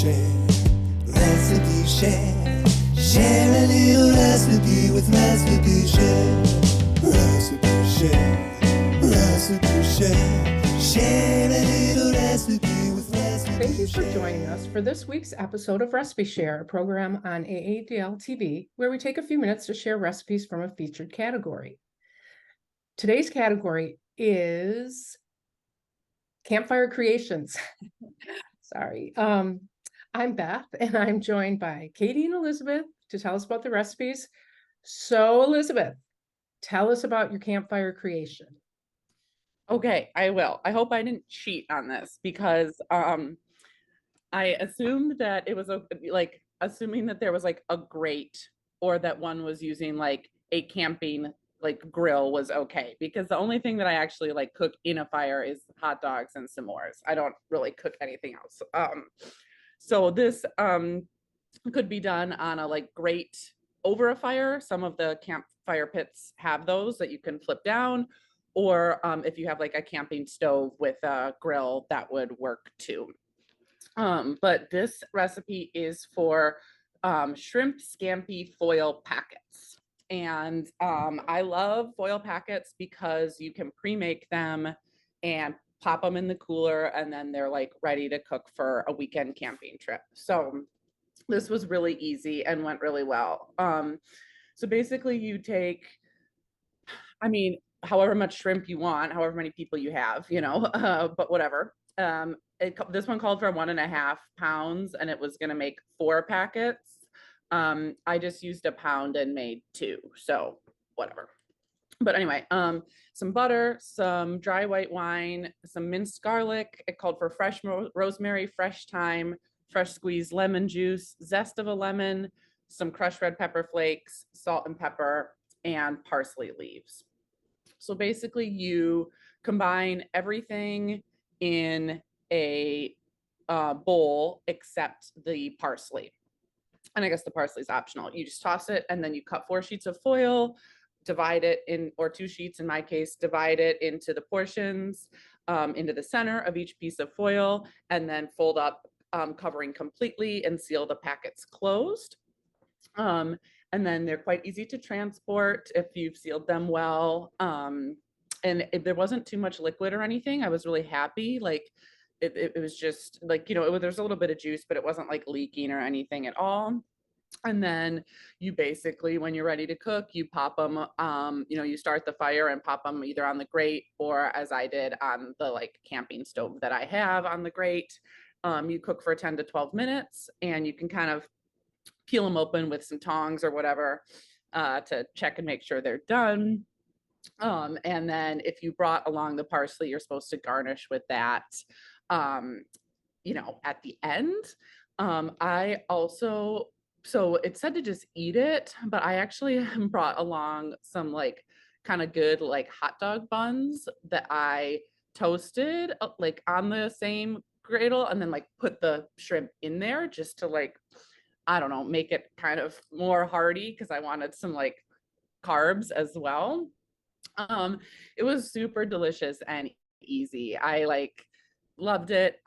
Recipe share. Share a little recipe with Recipe Share. Recipe Share. Recipe Share. Share a little recipe with Recipe Share. Thank you for joining us for this week's episode of Recipe Share, a program on AADL TV, where we take a few minutes to share recipes from a featured category. Today's category is Campfire Creations. Sorry. I'm Beth, and I'm joined by Katie and Elizabeth to tell us about the recipes. So, Elizabeth, tell us about your campfire creation. Okay, I will. I hope I didn't cheat on this because I assumed that it was assuming that there was like a grate or that one was using like a camping like grill was okay, because the only thing that I actually like cook in a fire is hot dogs and s'mores. I don't really cook anything else. So this could be done on a like grate over a fire. Some of the campfire pits have those that you can flip down, or if you have like a camping stove with a grill, that would work too. But this recipe is for shrimp scampi foil packets. And I love foil packets because you can pre-make them and pop them in the cooler, and then they're like ready to cook for a weekend camping trip. So this was really easy and went really well. So basically you take, however much shrimp you want, however many people you have, but whatever. This one called for 1.5 pounds, and it was going to make 4 packets. I just used a pound and made 2, so whatever. But anyway, some butter, some dry white wine, some minced garlic. It called for fresh rosemary, fresh thyme, fresh squeezed lemon juice, zest of a lemon, some crushed red pepper flakes, salt and pepper, and parsley leaves. So basically you combine everything in a bowl except the parsley. And I guess the parsley is optional. You just toss it, and then you cut 4 sheets of foil, divide it in, or 2 sheets in my case, divide it into the portions, into the center of each piece of foil, and then fold up, covering completely, and seal the packets closed. And then they're quite easy to transport if you've sealed them well. And there wasn't too much liquid or anything. I was really happy. Like it was just like, there's a little bit of juice, but it wasn't like leaking or anything at all. And then you basically, when you're ready to cook, you pop them, you start the fire and pop them either on the grate, or as I did on the like camping stove that I have on the grate. You cook for 10 to 12 minutes, and you can kind of peel them open with some tongs or whatever to check and make sure they're done. And then if you brought along the parsley, you're supposed to garnish with that, at the end. So it said to just eat it, but I actually brought along some like kind of good like hot dog buns that I toasted like on the same griddle, and then like put the shrimp in there just to like, I don't know, make it kind of more hearty, because I wanted some like carbs as well. It was super delicious and easy. I like loved it,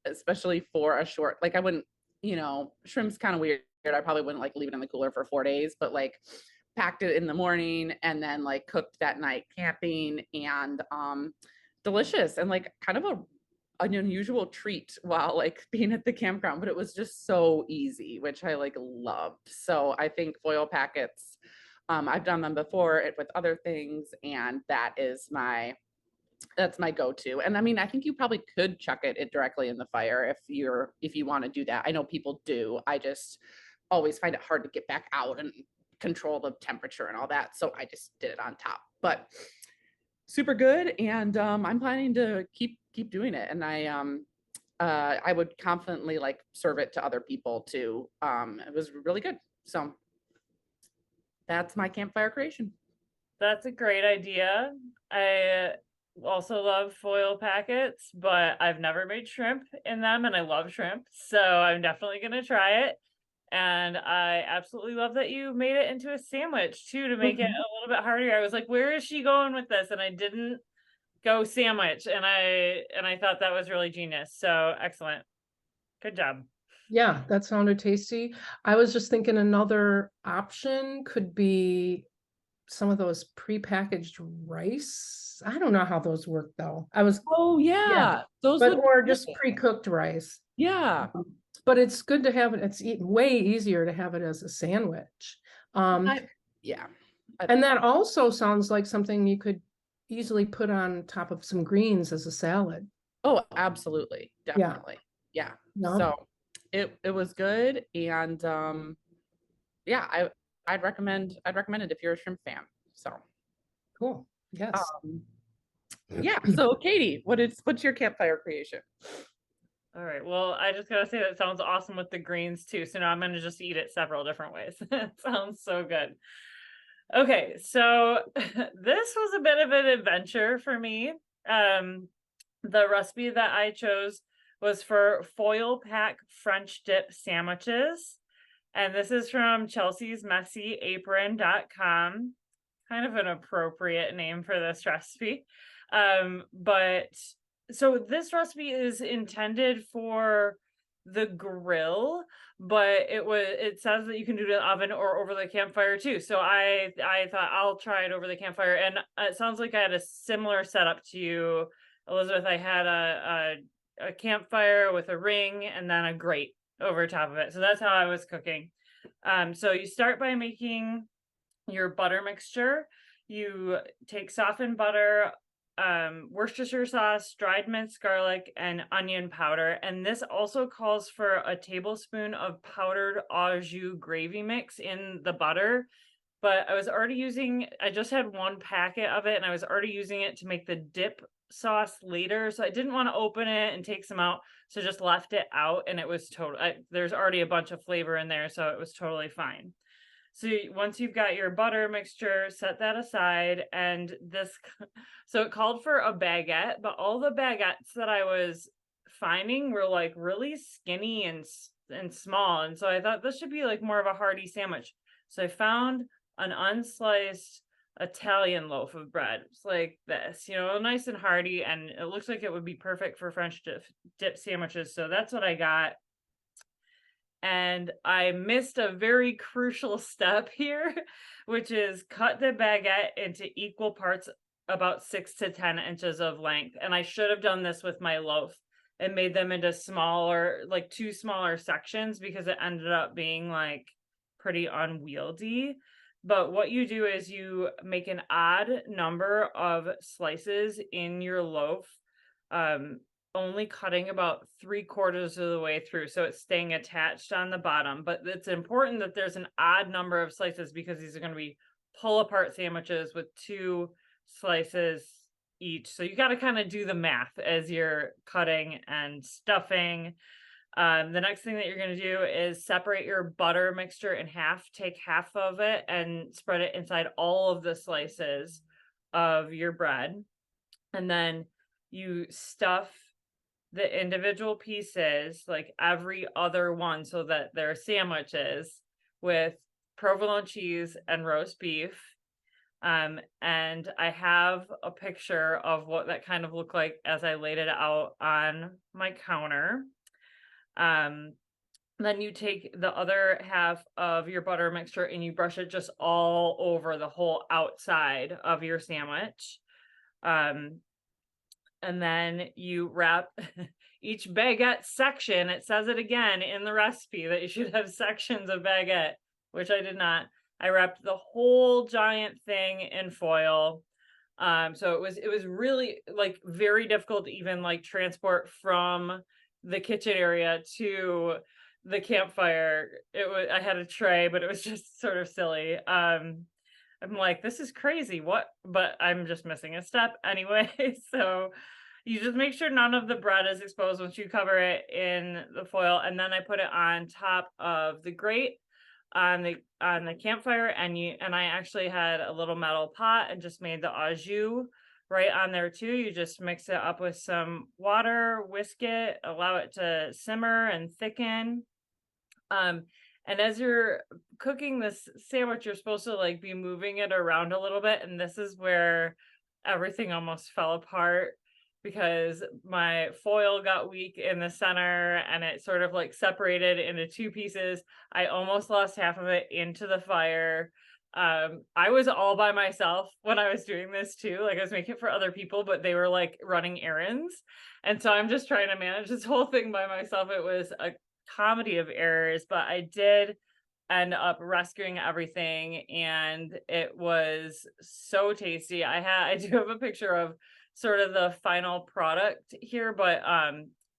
especially for a short, like I wouldn't, shrimp's kind of weird. I probably wouldn't like leave it in the cooler for 4 days, but like packed it in the morning and then like cooked that night camping, and delicious, and like kind of an unusual treat while like being at the campground, but it was just so easy, which I like loved. So I think foil packets, I've done them before with other things, and that's my go-to. And I think you probably could chuck it directly in the fire if you want to do that. I know people do. I just always find it hard to get back out and control the temperature and all that, so I just did it on top. But super good, and I'm planning to keep doing it, and I would confidently like serve it to other people too. It was really good. So that's my campfire creation. That's a great idea. I also love foil packets, but I've never made shrimp in them, and I love shrimp, so I'm definitely going to try it. And I absolutely love that you made it into a sandwich too, to make it a little bit harder. I was like, where is she going with this? And I didn't go sandwich, and I thought that was really genius. So excellent. Good job. Yeah, that sounded tasty. I was just thinking another option could be some of those prepackaged rice. I don't know how those work though. Oh Yeah, yeah, those but would or be just good. pre-cooked rice. Yeah. But it's good to have it. It's way easier to have it as a sandwich. I, yeah. And that also sounds like something you could easily put on top of some greens as a salad. Oh, absolutely. Yeah. Definitely. Yeah. No, So it was good. And yeah, I'd recommend it if you're a shrimp fan. So cool. Yes. yeah. So Katie, what's your campfire creation? All right. Well, I just gotta say that sounds awesome with the greens too. So now I'm gonna just eat it several different ways. It sounds so good. Okay, so this was a bit of an adventure for me. The recipe that I chose was for foil pack French dip sandwiches. And this is from Chelsea's messyapron.com. Kind of an appropriate name for this recipe. But so this recipe is intended for the grill, but it says that you can do it in the oven or over the campfire too. So I thought I'll try it over the campfire, and it sounds like I had a similar setup to you, Elizabeth. I had a campfire with a ring and then a grate over top of it. So that's how I was cooking. So you start by making your butter mixture. You take softened butter, Worcestershire sauce, dried minced garlic, and onion powder. And this also calls for a tablespoon of powdered au jus gravy mix in the butter. But I just had one packet of it and I was already using it to make the dip sauce later. So I didn't want to open it and take some out. So just left it out, and it was there's already a bunch of flavor in there. So it was totally fine. So once you've got your butter mixture, set that aside. And so it called for a baguette, but all the baguettes that I was finding were like really skinny and small. And so I thought this should be like more of a hearty sandwich. So I found an unsliced Italian loaf of bread. It's like this, nice and hearty. And it looks like it would be perfect for French dip sandwiches. So that's what I got. And I missed a very crucial step here, which is cut the baguette into equal parts, about 6 to 10 inches of length. And I should have done this with my loaf and made them into like 2 smaller sections, because it ended up being like pretty unwieldy. But what you do is you make an odd number of slices in your loaf, only cutting about 3/4 of the way through, so it's staying attached on the bottom. But it's important that there's an odd number of slices, because these are going to be pull apart sandwiches with 2 slices each. So you got to kind of do the math as you're cutting and stuffing. The next thing that you're going to do is separate your butter mixture in half. Take half of it and spread it inside all of the slices of your bread. And then you stuff the individual pieces, like every other one, so that they're sandwiches, with provolone cheese and roast beef. And I have a picture of what that kind of looked like as I laid it out on my counter. Then you take the other half of your butter mixture and you brush it just all over the whole outside of your sandwich. And then you wrap each baguette section. It says it again in the recipe that you should have sections of baguette, which I did not. I wrapped the whole giant thing in foil. So it was really like very difficult to even like transport from the kitchen area to the campfire. I had a tray, but it was just sort of silly. I'm like, this is crazy. What? But I'm just missing a step anyway. So you just make sure none of the bread is exposed once you cover it in the foil. And then I put it on top of the grate on the campfire. And I actually had a little metal pot and just made the au jus right on there too. You just mix it up with some water, whisk it, allow it to simmer and thicken. And as you're cooking this sandwich, you're supposed to like be moving it around a little bit. And this is where everything almost fell apart, because my foil got weak in the center and it sort of like separated into two pieces. I almost lost half of it into the fire. I was all by myself when I was doing this too. Like I was making it for other people, but they were like running errands. And so I'm just trying to manage this whole thing by myself. It was a comedy of errors, but I did end up rescuing everything and it was so tasty. I do have a picture of sort of the final product here, but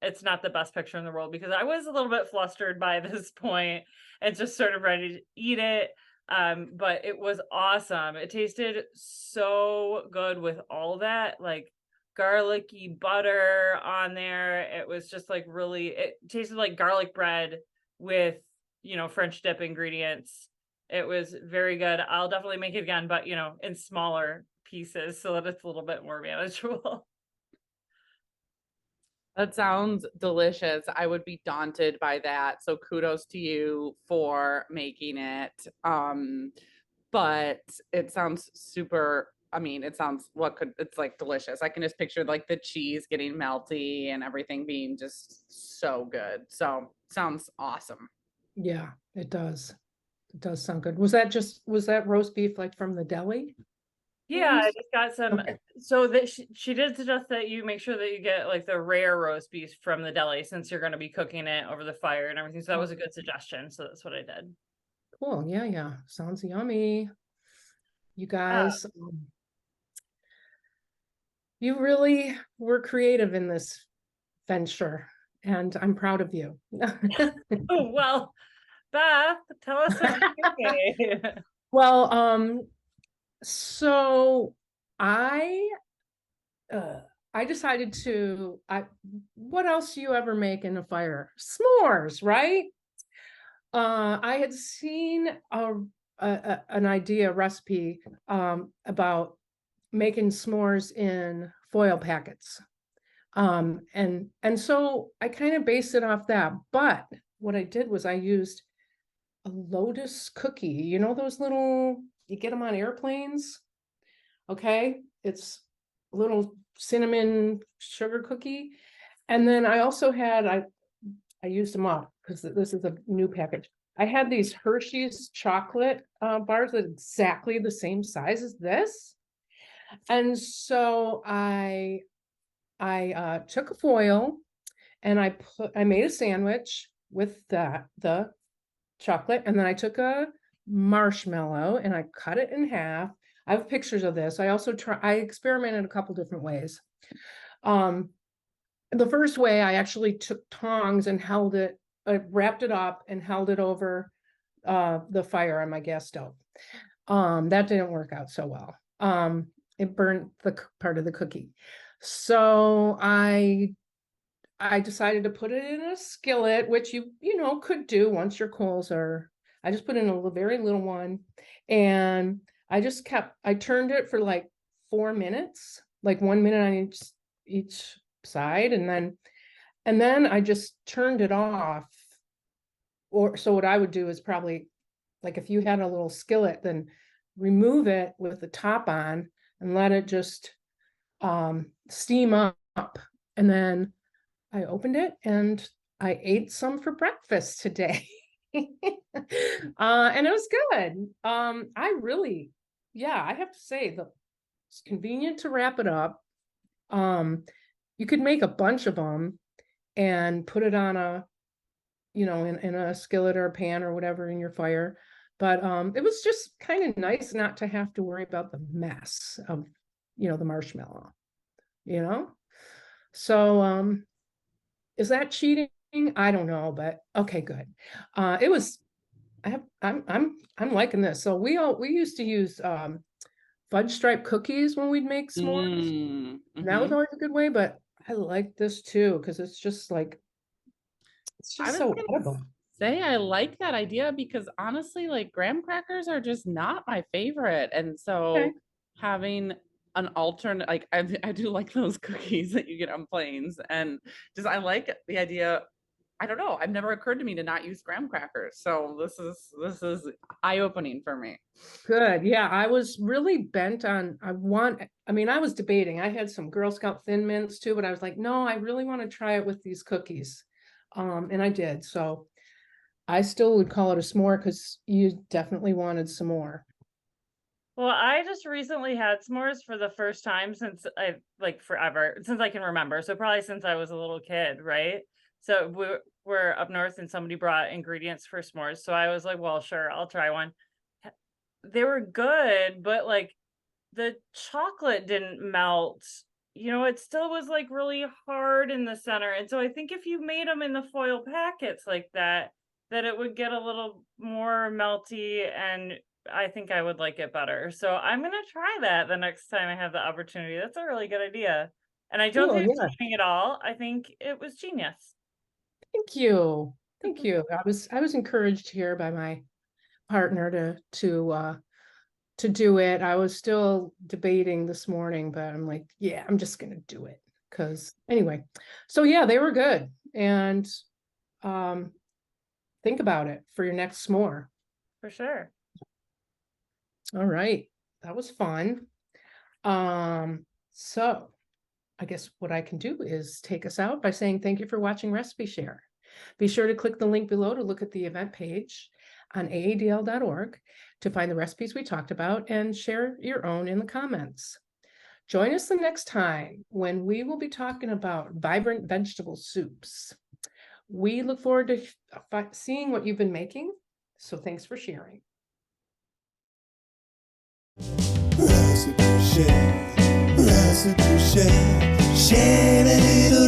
it's not the best picture in the world because I was a little bit flustered by this point and just sort of ready to eat it. But it was awesome. It tasted so good with all that like garlicky butter on there. It was just like really, it tasted like garlic bread with, you know, French dip ingredients. It was very good. I'll definitely make it again, but you know, in smaller pieces so that it's a little bit more manageable. That sounds delicious. I would be daunted by that. So kudos to you for making it. But it sounds super, I mean, it sounds it's like delicious. I can just picture like the cheese getting melty and everything being just so good. So sounds awesome. Yeah, it does. It does sound good. Was that roast beef like from the deli? Yeah, I Yes. just got some. Okay. So that she did suggest that you make sure that you get like the rare roast beef from the deli since you're going to be cooking it over the fire and everything. So that was a good suggestion. So that's what I did. Cool. Yeah, yeah. Sounds yummy. You Uh, guys, you really were creative in this venture, and I'm proud of you. oh, well, Beth, tell us what you made. Well, so I I decided to what else do you ever make in a fire? S'mores, right? I had seen an idea recipe about making s'mores in foil packets. And so I kind of based it off that. But what I did was I used a lotus cookie. You know those little, you get them on airplanes? Okay. It's a little cinnamon sugar cookie. And then I also had, I used them up because this is a new package. I had these Hershey's chocolate bars that are exactly the same size as this. And so I took a foil and I made a sandwich with the chocolate, and then I took a marshmallow and I cut it in half. I have pictures of this. I experimented a couple different ways. The first way I actually took tongs and wrapped it up and held it over the fire on my gas stove. That didn't work out so well. It burnt the part of the cookie. So I decided to put it in a skillet, which you could do once your coals are. I just put in a very little one, and I turned it for like 4 minutes, like 1 minute on each side, and then I just turned it off. So what I would do is probably, like if you had a little skillet, then remove it with the top on and let it just steam up, and then I opened it and I ate some for breakfast today. And it was good. I have to say it's convenient to wrap it up. You could make a bunch of them and put it on in a skillet or a pan or whatever in your fire. But it was just kind of nice not to have to worry about the mess of, the marshmallow, So is that cheating? I don't know, but okay, good. I'm liking this. So we used to use fudge stripe cookies when we'd make s'mores. And that was always a good way, but I like this too because it's just so edible. I like that idea because honestly, like graham crackers are just not my favorite. And so having an alternate, like I do like those cookies that you get on planes, and just I like the idea. I don't know. I've never occurred to me to not use graham crackers. So this is eye-opening for me. Good. Yeah, I was really bent on, I was debating. I had some Girl Scout Thin Mints too, but I was like, no, I really want to try it with these cookies. And I did. So I still would call it a s'more because you definitely wanted some more. Well, I just recently had s'mores for the first time since forever, since I can remember. So probably since I was a little kid, right? So we're up north and somebody brought ingredients for s'mores. So I was like, well, sure, I'll try one. They were good, but like the chocolate didn't melt. It still was like really hard in the center. And so I think if you made them in the foil packets like that it would get a little more melty, and I think I would like it better. So I'm going to try that the next time I have the opportunity. That's a really good idea. And I don't Cool, think it's yeah. cheating at all. I think it was genius. Thank you. Thank you. I was encouraged here by my partner to do it. I was still debating this morning, but I'm like, yeah, I'm just gonna do it. Cause anyway, so yeah, they were good. And think about it for your next s'more. For sure. All right. That was fun. So I guess what I can do is take us out by saying thank you for watching Recipe Share. Be sure to click the link below to look at the event page on aadl.org to find the recipes we talked about and share your own in the comments. Join us the next time when we will be talking about vibrant vegetable soups. We look forward to seeing what you've been making, so thanks for sharing. Recipe Share, Recipe Share, share a little